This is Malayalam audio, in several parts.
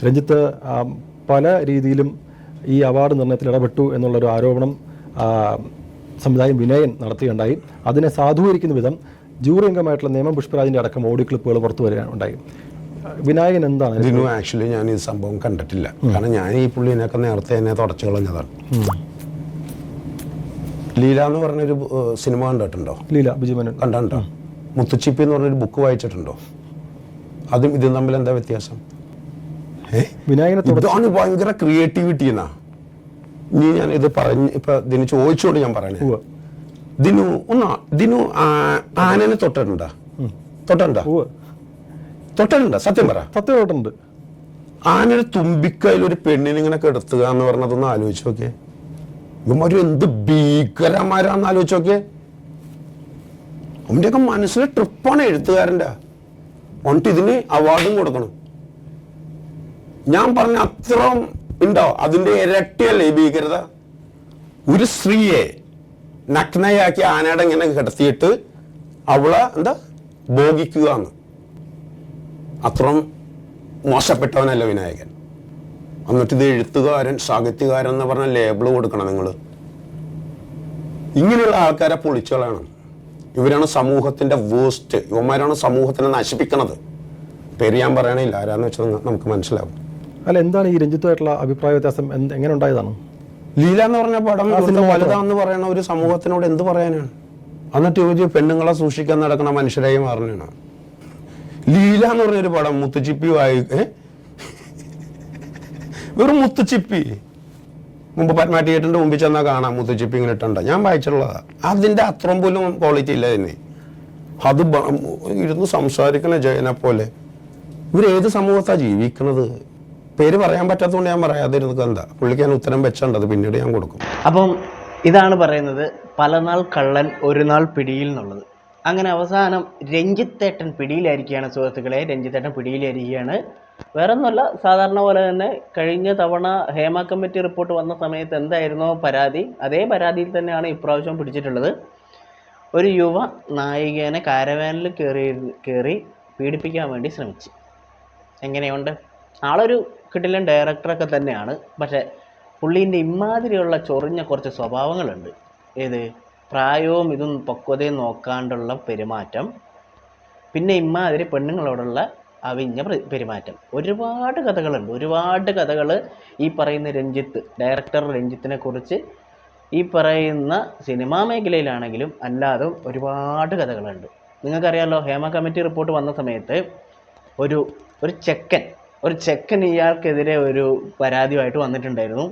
രഞ്ജിത്ത് പല രീതിയിലും ഈ അവാർഡ് നിർണ്ണയത്തിൽ ഇടപെട്ടു എന്നുള്ളൊരു ആരോപണം സംവിധായകൻ വിനയൻ നടത്തുകയുണ്ടായി. അതിനെ സാധൂകരിക്കുന്ന വിധം ജൂറി അംഗമായിട്ടുള്ള നിയമം പുഷ്പരാജിൻ്റെ അടക്കം ഓഡിയോ ക്ലിപ്പുകൾ പുറത്തു വരികയുണ്ടായി. വിനായകൻ എന്താണ് ഇതിനു? ആക്ച്വലി ഞാൻ ഈ സംഭവം കണ്ടിട്ടില്ല. കാരണം ഞാൻ ഈ പുള്ളിനൊക്കെ നേരത്തെ എന്നെ തുടച്ചു കളഞ്ഞതാണ്. ലീല എന്ന് പറഞ്ഞൊരു സിനിമ കണ്ടിട്ടുണ്ടോ? ലീല ബിജുമേനോൻ കണ്ടിട്ടുണ്ടോ? മുത്തുച്ചിപ്പി എന്ന് പറഞ്ഞൊരു ബുക്ക് വായിച്ചിട്ടുണ്ടോ? അതും ഇതും തമ്മിൽ എന്താ വ്യത്യാസം? ഇതാണ് ഭയങ്കര ക്രിയേറ്റിവിറ്റി എന്നാ. ഇനി ഞാൻ ഇത് പറഞ്ഞ് ഇപ്പൊ ഇതിന് ചോദിച്ചോണ്ട് ഞാൻ പറയണേ, ദിനു ആനനെ തൊട്ടിട്ടുണ്ടാ? സത്യം പറ. സത്യം തൊട്ടുണ്ട്. ആനയുടെ തുമ്പിക്കയിൽ ഒരു പെണ്ണിനെ ഇങ്ങനെ കിടത്തുക എന്ന് പറഞ്ഞതൊന്ന് ആലോചിച്ച് നോക്കിയേ. ഇവന്മാരും എന്ത് ഭീകരന്മാരാന്ന് ആലോചിച്ച് നോക്കിയേ. അവൻ്റെയൊക്കെ മനസ്സിലെ ട്രിപ്പാണ് എഴുത്തുകാരൻ്റെ. എന്നിട്ട് ഇതിന് അവാർഡും കൊടുക്കണം. ഞാൻ പറഞ്ഞ അത്രയും ഉണ്ടോ? അതിന്റെ ഇരട്ടിയല്ലേ ഈ ഭീകരത. ഒരു സ്ത്രീയെ നഗ്നയാക്കി ആനയുടെ ഇങ്ങനെ കിടത്തിയിട്ട് അവളെ എന്താ ഭോഗിക്കുക എന്ന്. അത്രയും മോശപ്പെട്ടവനല്ല വിനായകൻ. എന്നിട്ട് ഇത് എഴുത്തുകാരൻ, സാഹിത്യകാരൻ എന്ന് പറഞ്ഞ ലേബിൾ കൊടുക്കണം നിങ്ങൾ. ഇങ്ങനെയുള്ള ആൾക്കാരെ പൊളിച്ചുകളയണം. ഇവരാണ് സമൂഹത്തിന്റെ വേസ്റ്റ്. ഇവന്മാരാണ് സമൂഹത്തിനെ നശിപ്പിക്കണത്. പേര് ഞാൻ പറയണില്ല, ആരാന്ന് വെച്ചാൽ നമുക്ക് മനസ്സിലാവും. അല്ല, എന്താണ് ഈ രഞ്ജിത്തുമായിട്ടുള്ള അഭിപ്രായ വ്യത്യാസം? എങ്ങനെ ഉണ്ടായതാണ്? ലീല എന്ന് പറഞ്ഞ പടം വലുതാന്ന് പറയണ ഒരു സമൂഹത്തിനോട് എന്ത് പറയാനാണ്? എന്നിട്ട് ഇവര് പെണ്ണുങ്ങളെ സൂക്ഷിക്കാൻ നടക്കണ മനുഷ്യരായി മാറണാണ്. ലീല എന്ന് പറഞ്ഞൊരു പടം മുത്തുച്ചിപ്പി വെറും മുത്തുച്ചിപ്പി. മുമ്പ് പത്മ തിയേറ്ററിന്റെ മുമ്പിൽ ചെന്നാൽ കാണാം മുത്തുച്ചിപ്പി ഇങ്ങനെ ഇട്ടുണ്ട്. ഞാൻ വായിച്ചിട്ടുള്ളതാ. അതിന്റെ അത്രയും പോലും ക്വാളിറ്റി ഇല്ല ഇതിന്. അത് ഇരുന്ന് സംസാരിക്കണ ജയനെ പോലെ. ഇവരേത് സമൂഹത്താണ് ജീവിക്കുന്നത്? പേര് പറയാൻ പറ്റാത്തതുകൊണ്ട് ഞാൻ പറയാതിരുന്നത് എന്താ? പുള്ളിക്ക് ഞാൻ ഉത്തരം വെച്ചത് പിന്നീട് ഞാൻ കൊടുക്കും. അപ്പം ഇതാണ് പറയുന്നത്, പലനാൾ കള്ളൻ ഒരു നാൾ പിടിയിൽ എന്നുള്ളത്. അങ്ങനെ അവസാനം രഞ്ജിത്തേട്ടൻ പിടിയിലായിരിക്കുകയാണ് സുഹൃത്തുക്കളെ. രഞ്ജിത്തേട്ടൻ പിടിയിലായിരിക്കുകയാണ്. വേറെ ഒന്നുമല്ല, സാധാരണ പോലെ തന്നെ കഴിഞ്ഞ തവണ ഹേമ കമ്മിറ്റി റിപ്പോർട്ട് വന്ന സമയത്ത് എന്തായിരുന്നോ പരാതി, അതേ പരാതിയിൽ ഇപ്രാവശ്യം പിടിച്ചിട്ടുള്ളത്. ഒരു യുവ നായികനെ കാരവാനിൽ കയറി പീഡിപ്പിക്കാൻ വേണ്ടി ശ്രമിച്ചു. എങ്ങനെയുണ്ട്? ആളൊരു കിടിലൻ ഡയറക്ടറൊക്കെ തന്നെയാണ്. പക്ഷേ പുള്ളീൻ്റെ ഇമാതിരിയുള്ള ചൊറിഞ്ഞ കുറച്ച് സ്വഭാവങ്ങളുണ്ട്. ഏത്? പ്രായവും ഇതും പക്വതയും നോക്കാണ്ടുള്ള പെരുമാറ്റം, പിന്നെ ഇമാതിരി പെണ്ണുങ്ങളോടുള്ള അവിഞ്ഞ പെരുമാറ്റം. ഒരുപാട് കഥകളുണ്ട്. ഒരുപാട് കഥകൾ ഈ പറയുന്ന ഡയറക്ടർ രഞ്ജിത്തിനെ കുറിച്ച് ഈ പറയുന്ന സിനിമാ മേഖലയിലാണെങ്കിലും അല്ലാതെ ഒരുപാട് കഥകളുണ്ട്. നിങ്ങൾക്കറിയാമല്ലോ, ഹേമ കമ്മിറ്റി റിപ്പോർട്ട് വന്ന സമയത്ത് ഒരു ചെക്കൻ ഇയാൾക്കെതിരെ ഒരു പരാതിയുമായിട്ട് വന്നിട്ടുണ്ടായിരുന്നു.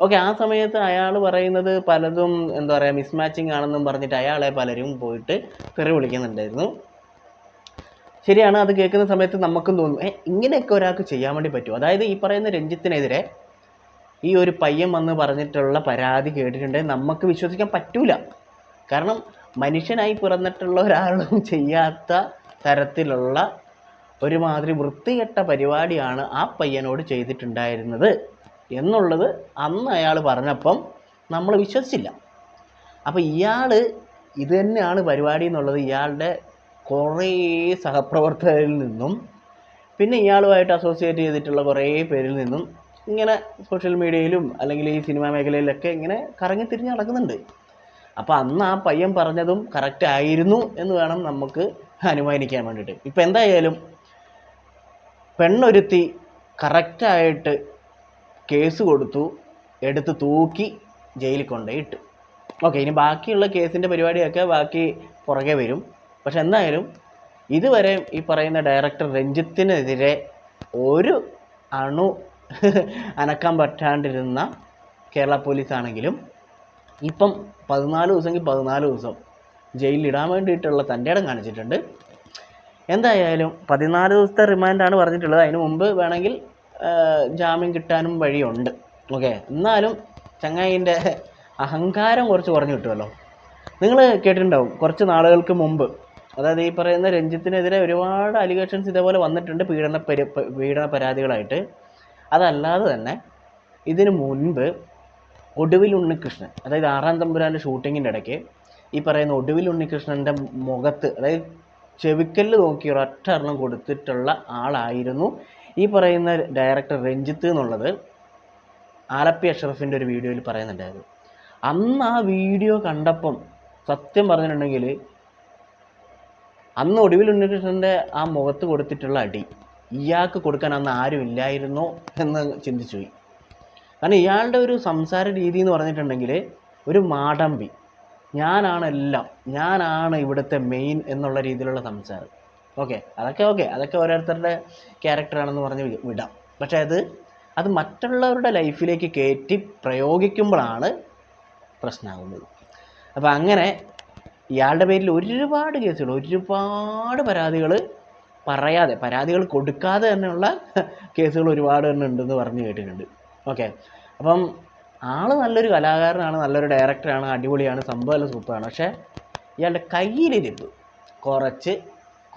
ഓക്കെ, ആ സമയത്ത് അയാൾ പറയുന്നത് പലതും എന്താ പറയുക മിസ്മാച്ചിങ് ആണെന്നും പറഞ്ഞിട്ട് അയാളെ പലരും പോയിട്ട് തെറി വിളിക്കുന്നുണ്ടായിരുന്നു. ശരിയാണ്. അത് കേൾക്കുന്ന സമയത്ത് നമുക്കും തോന്നും, ഇങ്ങനെയൊക്കെ ഒരാൾക്ക് ചെയ്യാൻ വേണ്ടി പറ്റുമോ? അതായത് ഈ പറയുന്ന രഞ്ജിത്തിനെതിരെ ഈ ഒരു പയ്യൻ വന്ന് പറഞ്ഞിട്ടുള്ള പരാതി കേട്ടിട്ടുണ്ടെങ്കിൽ നമുക്ക് വിശ്വസിക്കാൻ പറ്റൂല. കാരണം മനുഷ്യനായി പിറന്നിട്ടുള്ള ഒരാളും ചെയ്യാത്ത തരത്തിലുള്ള ഒരുമാതിരി വൃത്തികെട്ട പരിപാടിയാണ് ആ പയ്യനോട് ചെയ്തിട്ടുണ്ടായിരുന്നത് എന്നുള്ളത് അന്ന് അയാൾ പറഞ്ഞപ്പം നമ്മൾ വിശ്വസിച്ചില്ല. അപ്പോൾ ഇയാൾ ഇത് തന്നെയാണ് പരിപാടി എന്നുള്ളത് ഇയാളുടെ കുറേ സഹപ്രവർത്തകരിൽ നിന്നും പിന്നെ ഇയാളുമായിട്ട് അസോസിയേറ്റ് ചെയ്തിട്ടുള്ള കുറേ പേരിൽ നിന്നും ഇങ്ങനെ സോഷ്യൽ മീഡിയയിലും അല്ലെങ്കിൽ ഈ സിനിമാ മേഖലയിലൊക്കെ ഇങ്ങനെ കറങ്ങി തിരിഞ്ഞ് നടക്കുന്നുണ്ട്. അപ്പോൾ അന്ന് ആ പയ്യൻ പറഞ്ഞതും കറക്റ്റ് ആയിരുന്നു എന്ന് വേണം നമുക്ക് അനുമാനിക്കാൻ വേണ്ടിയിട്ട്. ഇപ്പം എന്തായാലും പെണ്ണൊരുത്തി കറക്റ്റായിട്ട് കേസ് കൊടുത്തു, എടുത്ത് തൂക്കി ജയിലിൽ കൊണ്ടുപോയി ഇട്ടു. ഓക്കെ, ഇനി ബാക്കിയുള്ള കേസിൻ്റെ പരിപാടിയൊക്കെ ബാക്കി പുറകെ വരും. പക്ഷെ എന്തായാലും ഇതുവരെ ഈ പറയുന്ന ഡയറക്ടർ രഞ്ജിത്തിനെതിരെ ഒരു അണു അനക്കാൻ പറ്റാണ്ടിരുന്ന കേരള പോലീസാണെങ്കിലും ഇപ്പം 14 ദിവസമെങ്കിൽ 14 ദിവസം ജയിലിലിടാൻ വേണ്ടിയിട്ടുള്ള തൻ്റെ ഇടം കാണിച്ചിട്ടുണ്ട്. എന്തായാലും 14 ദിവസത്തെ റിമാൻഡാണ് പറഞ്ഞിട്ടുള്ളത്. അതിന് മുമ്പ് വേണമെങ്കിൽ ജാമ്യം കിട്ടാനും വഴിയുണ്ട്. ഓക്കെ, എന്നാലും ചങ്ങായിൻ്റെ അഹങ്കാരം കുറച്ച് കുറഞ്ഞു കിട്ടുമല്ലോ. നിങ്ങൾ കേട്ടിട്ടുണ്ടാവും കുറച്ച് നാളുകൾക്ക് മുമ്പ്, അതായത് ഈ പറയുന്ന രഞ്ജിത്തിനെതിരെ ഒരുപാട് അലിഗേഷൻസ് ഇതേപോലെ വന്നിട്ടുണ്ട്, പീഡന പരാതികളായിട്ട്. അതല്ലാതെ തന്നെ ഇതിനു മുൻപ് ഒടുവിൽ ഉണ്ണികൃഷ്ണൻ, അതായത് 6-ാം തമ്പുരാൻ്റെ ഷൂട്ടിങ്ങിൻ്റെ ഇടയ്ക്ക് ഈ പറയുന്ന ഒടുവിൽ ഉണ്ണികൃഷ്ണൻ്റെ മുഖത്ത്, അതായത് ചെവിക്കല്ല് നോക്കി ഒരൊറ്റ എണ്ണം കൊടുത്തിട്ടുള്ള ആളായിരുന്നു ഈ പറയുന്ന ഡയറക്ടർ രഞ്ജിത്ത് എന്നുള്ളത് ആലപ്പി അഷ്റഫിൻ്റെ ഒരു വീഡിയോയിൽ പറയുന്നുണ്ടായിരുന്നു. അന്ന് ആ വീഡിയോ കണ്ടപ്പം സത്യം പറഞ്ഞിട്ടുണ്ടെങ്കിൽ അന്ന് ഒടുവിൽ ഉണ്ണികൃഷ്ണൻ്റെ ആ മുഖത്ത് കൊടുത്തിട്ടുള്ള അടി ഇയാൾക്ക് കൊടുക്കാൻ അന്ന് ആരും ഇല്ലായിരുന്നോ എന്ന് ചിന്തിച്ചു പോയി. കാരണം ഇയാളുടെ ഒരു സംസാര രീതി എന്ന് പറഞ്ഞിട്ടുണ്ടെങ്കിൽ ഒരു മാടമ്പി, ഞാനാണ് എല്ലാം, ഞാനാണ് ഇവിടുത്തെ മെയിൻ എന്നുള്ള രീതിയിലുള്ള സംസാരം. അതൊക്കെ ഓരോരുത്തരുടെ ക്യാരക്ടറാണെന്ന് പറഞ്ഞ് വിടാം. പക്ഷേ അത് മറ്റുള്ളവരുടെ ലൈഫിലേക്ക് കയറ്റി പ്രയോഗിക്കുമ്പോഴാണ് പ്രശ്നമാകുന്നത്. അപ്പോൾ അങ്ങനെ ഇയാളുടെ പേരിൽ ഒരുപാട് കേസുകൾ, ഒരുപാട് പരാതികൾ കൊടുക്കാതെ തന്നെയുള്ള കേസുകൾ ഒരുപാട് തന്നെ ഉണ്ടെന്ന് പറഞ്ഞ് കേട്ടിട്ടുണ്ട്. അപ്പം ആള് നല്ലൊരു കലാകാരനാണ്, നല്ലൊരു ഡയറക്ടറാണ്, അടിപൊളിയാണ്, സംഭവമെല്ലാം സൂപ്പറാണ്. പക്ഷേ ഇയാളുടെ കയ്യിലിരിപ്പ്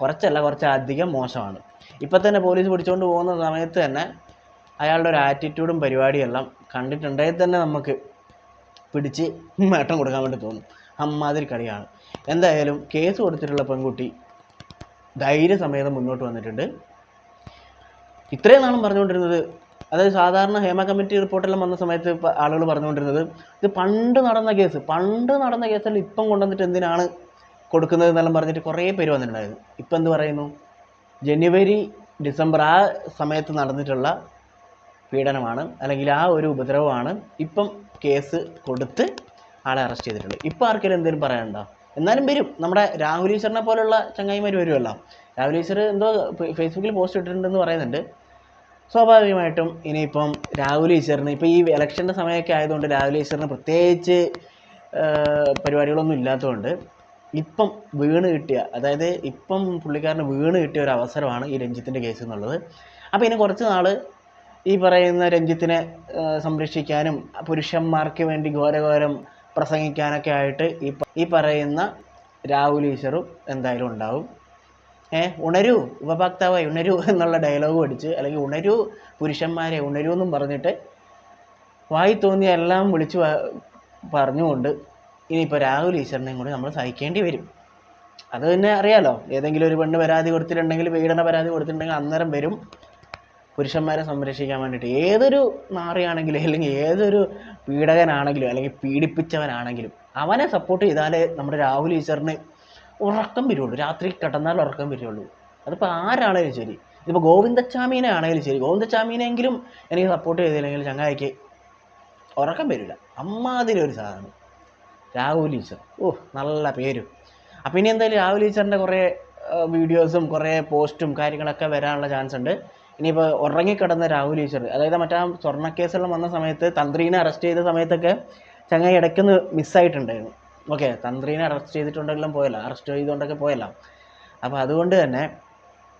കുറച്ചധികം മോശമാണ്. ഇപ്പം തന്നെ പോലീസ് പിടിച്ചുകൊണ്ട് പോകുന്ന സമയത്ത് തന്നെ അയാളുടെ ഒരു ആറ്റിറ്റ്യൂഡും പരിപാടിയെല്ലാം കണ്ടിട്ടുണ്ടെങ്കിൽ തന്നെ നമുക്ക് പിടിച്ച് മേട്ടം കൊടുക്കാൻ വേണ്ടി തോന്നും. അമ്മാതിരി കളിയാണ്. എന്തായാലും കേസ് കൊടുത്തിട്ടുള്ള പെൺകുട്ടി ധൈര്യസമേതം മുന്നോട്ട് വന്നിട്ടുണ്ട്. ഇത്രയും നാളും പറഞ്ഞുകൊണ്ടിരുന്നത്, അതായത് സാധാരണ ഹേമ കമ്മിറ്റി റിപ്പോർട്ടെല്ലാം വന്ന സമയത്ത് ആളുകൾ പറഞ്ഞുകൊണ്ടിരുന്നത് ഇത് പണ്ട് നടന്ന കേസല്ല ഇപ്പം കൊണ്ടുവന്നിട്ട് എന്തിനാണ് കൊടുക്കുന്നത് എന്നെല്ലാം പറഞ്ഞിട്ട് കുറേ പേര് വന്നിട്ടുണ്ടായിരുന്നു. ഇപ്പം എന്ത് പറയുന്നു? ജനുവരി ഡിസംബർ ആ സമയത്ത് നടന്നിട്ടുള്ള പീഡനമാണ്, അല്ലെങ്കിൽ ആ ഒരു ഉപദ്രവമാണ് ഇപ്പം കേസ് കൊടുത്ത് ആളെ അറസ്റ്റ് ചെയ്തിട്ടുള്ളത്. ഇപ്പം ആർക്കെങ്കിലും എന്തെങ്കിലും പറയാനുണ്ടോ? എന്നാലും വരും. നമ്മുടെ രാഹുൽ ഈശ്വറിനെ പോലുള്ള ചങ്ങായിമാർ വരുമല്ലോ. രാഹുൽ ഈശ്വർ എന്തോ ഫേസ്ബുക്കിൽ പോസ്റ്റ് ഇട്ടിട്ടുണ്ടെന്ന് പറയുന്നുണ്ട്. സ്വാഭാവികമായിട്ടും ഇനിയിപ്പം രാഹുൽ ഈശ്വറിന് ഇപ്പോൾ ഈ ഇലക്ഷൻ്റെ സമയമൊക്കെ ആയതുകൊണ്ട് രാഹുൽ ഈശ്വറിന് പ്രത്യേകിച്ച് പരിപാടികളൊന്നും ഇല്ലാത്തതുകൊണ്ട് ഇപ്പം ഇപ്പം പുള്ളിക്കാരന് വീണ് കിട്ടിയ ഒരു അവസരമാണ് ഈ രഞ്ജിത്തിൻ്റെ കേസ് എന്നുള്ളത്. അപ്പോൾ ഇനി കുറച്ച് നാൾ ഈ പറയുന്ന രഞ്ജിത്തിനെ സംരക്ഷിക്കാനും പുരുഷന്മാർക്ക് വേണ്ടി ഘോരഘോരം പ്രസംഗിക്കാനൊക്കെ ആയിട്ട് ഈ പറയുന്ന രാഹുൽ ഈശ്വറും എന്തായാലും ഉണ്ടാവും. ഉണരൂ ഉപഭോക്താവായി ഉണരൂ എന്നുള്ള ഡയലോഗ് അടിച്ച്, അല്ലെങ്കിൽ ഉണരൂ പുരുഷന്മാരെ ഉണരൂ എന്നും പറഞ്ഞിട്ട് വായി തോന്നിയ എല്ലാം വിളിച്ചു പറഞ്ഞുകൊണ്ട് ഇനിയിപ്പോൾ രാഹുൽ ഈശ്വറിനെയും കൂടി നമ്മൾ സഹിക്കേണ്ടി വരും. അത് തന്നെ അറിയാലോ, ഏതെങ്കിലും ഒരു പെണ്ണ് പരാതി കൊടുത്തിട്ടുണ്ടെങ്കിൽ, പീഡന പരാതി കൊടുത്തിട്ടുണ്ടെങ്കിൽ അന്നേരം വരും പുരുഷന്മാരെ സംരക്ഷിക്കാൻ വേണ്ടിയിട്ട്. ഏതൊരു നാറിയാണെങ്കിലും, അല്ലെങ്കിൽ ഏതൊരു പീഡകനാണെങ്കിലും, അല്ലെങ്കിൽ പീഡിപ്പിച്ചവനാണെങ്കിലും അവനെ സപ്പോർട്ട് ചെയ്താലേ നമ്മുടെ രാഹുൽ ഈശ്വറിന് ഉറക്കം വരുള്ളൂ. രാത്രി കിടന്നാൽ ഉറക്കം വരുള്ളൂ. അതിപ്പോൾ ആരാണേലും ശരി. ഇതിപ്പോൾ ഗോവിന്ദച്ചാമീനെ ആണെങ്കിലും ശരി, ഗോവിന്ദച്ചാമീനെങ്കിലും എനിക്ക് സപ്പോർട്ട് ചെയ്തില്ലെങ്കിൽ ചങ്ങായിക്ക് ഉറക്കം വരില്ല. അമ്മാതിരി ഒരു സാധനം രാഹുൽ ഈശ്വർ. നല്ല പേരും. അപ്പം ഇനി എന്തായാലും രാഹുൽ ഈശ്വറിൻ്റെ കുറേ വീഡിയോസും കുറേ പോസ്റ്റും കാര്യങ്ങളൊക്കെ വരാനുള്ള ചാൻസ് ഉണ്ട്. ഇനിയിപ്പോൾ ഉറങ്ങിക്കിടന്ന രാഹുൽ ഈശ്വർ, അതായത് മറ്റേ സ്വർണ്ണക്കേസെല്ലാം വന്ന സമയത്ത് തന്ത്രീനെ അറസ്റ്റ് ചെയ്ത സമയത്തൊക്കെ ചങ്ങായി ഇടയ്ക്കൊന്ന് മിസ്സായിട്ടുണ്ടായിരുന്നു. തന്ത്രീനെ അറസ്റ്റ് ചെയ്തുകൊണ്ടൊക്കെ പോയല്ലോ. അപ്പോൾ അതുകൊണ്ട് തന്നെ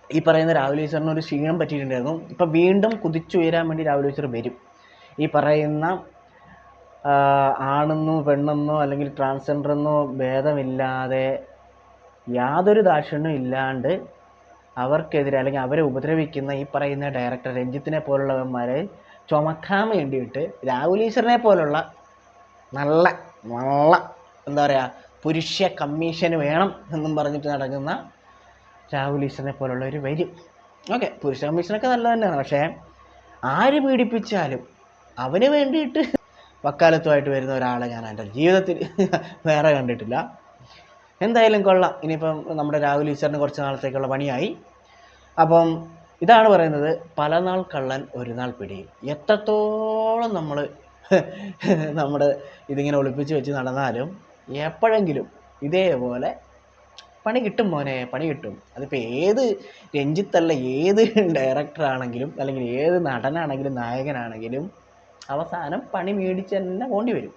ഈ പറയുന്ന രാഹുൽ ഈശ്വറിന് ഒരു ക്ഷീണം പറ്റിയിട്ടുണ്ടായിരുന്നു. ഇപ്പം വീണ്ടും കുതിച്ചുയരാൻ വേണ്ടി രാഹുൽ ഈശ്വർ വരും. ഈ പറയുന്ന ആണെന്നോ പെണ്ണെന്നോ അല്ലെങ്കിൽ ട്രാൻസ്ജെൻഡറെന്നോ ഭേദമില്ലാതെ യാതൊരു ദാക്ഷിണ്യം ഇല്ലാണ്ട് അവർക്കെതിരെ അല്ലെങ്കിൽ അവരെ ഉപദ്രവിക്കുന്ന ഈ പറയുന്ന ഡയറക്ടർ രഞ്ജിത്തിനെ പോലുള്ളവന്മാരെ ചുമക്കാൻ വേണ്ടിയിട്ട് രാഹുൽ ഈശ്വറിനെ പോലുള്ള നല്ല എന്താ പറയുക പുരുഷ കമ്മീഷൻ വേണം എന്നും പറഞ്ഞിട്ട് നടക്കുന്ന രാഹുൽ ഈശ്വറിനെ പോലുള്ളവർ വരും. പുരുഷ കമ്മീഷനൊക്കെ നല്ലത് തന്നെയാണ്. പക്ഷേ ആര് പീഡിപ്പിച്ചാലും അവന് വേണ്ടിയിട്ട് വക്കാലത്തുമായിട്ട് വരുന്ന ഒരാളെ ഞാൻ എൻ്റെ ജീവിതത്തിൽ വേറെ കണ്ടിട്ടില്ല. എന്തായാലും കൊള്ളാം. ഇനിയിപ്പം നമ്മുടെ രാഹുൽ ഈശ്വറിന് കുറച്ച് നാളത്തേക്കുള്ള പണിയായി. അപ്പം ഇതാണ് പറയുന്നത്, പല നാൾ കള്ളൻ ഒരു നാൾ പിടിയിൽ. എത്രത്തോളം നമ്മുടെ ഇതിങ്ങനെ ഒളിപ്പിച്ച് വെച്ച് നടന്നാലും എപ്പോഴെങ്കിലും ഇതേപോലെ പണി കിട്ടും മോനെ, പണി കിട്ടും. അതിപ്പോൾ ഏത് രഞ്ജിത്തല്ല, ഏത് ഡയറക്ടറാണെങ്കിലും അല്ലെങ്കിൽ ഏത് നടനാണെങ്കിലും നായകനാണെങ്കിലും അവസാനം പണി മേടിച്ച് തന്നെ പോണ്ടി വരും.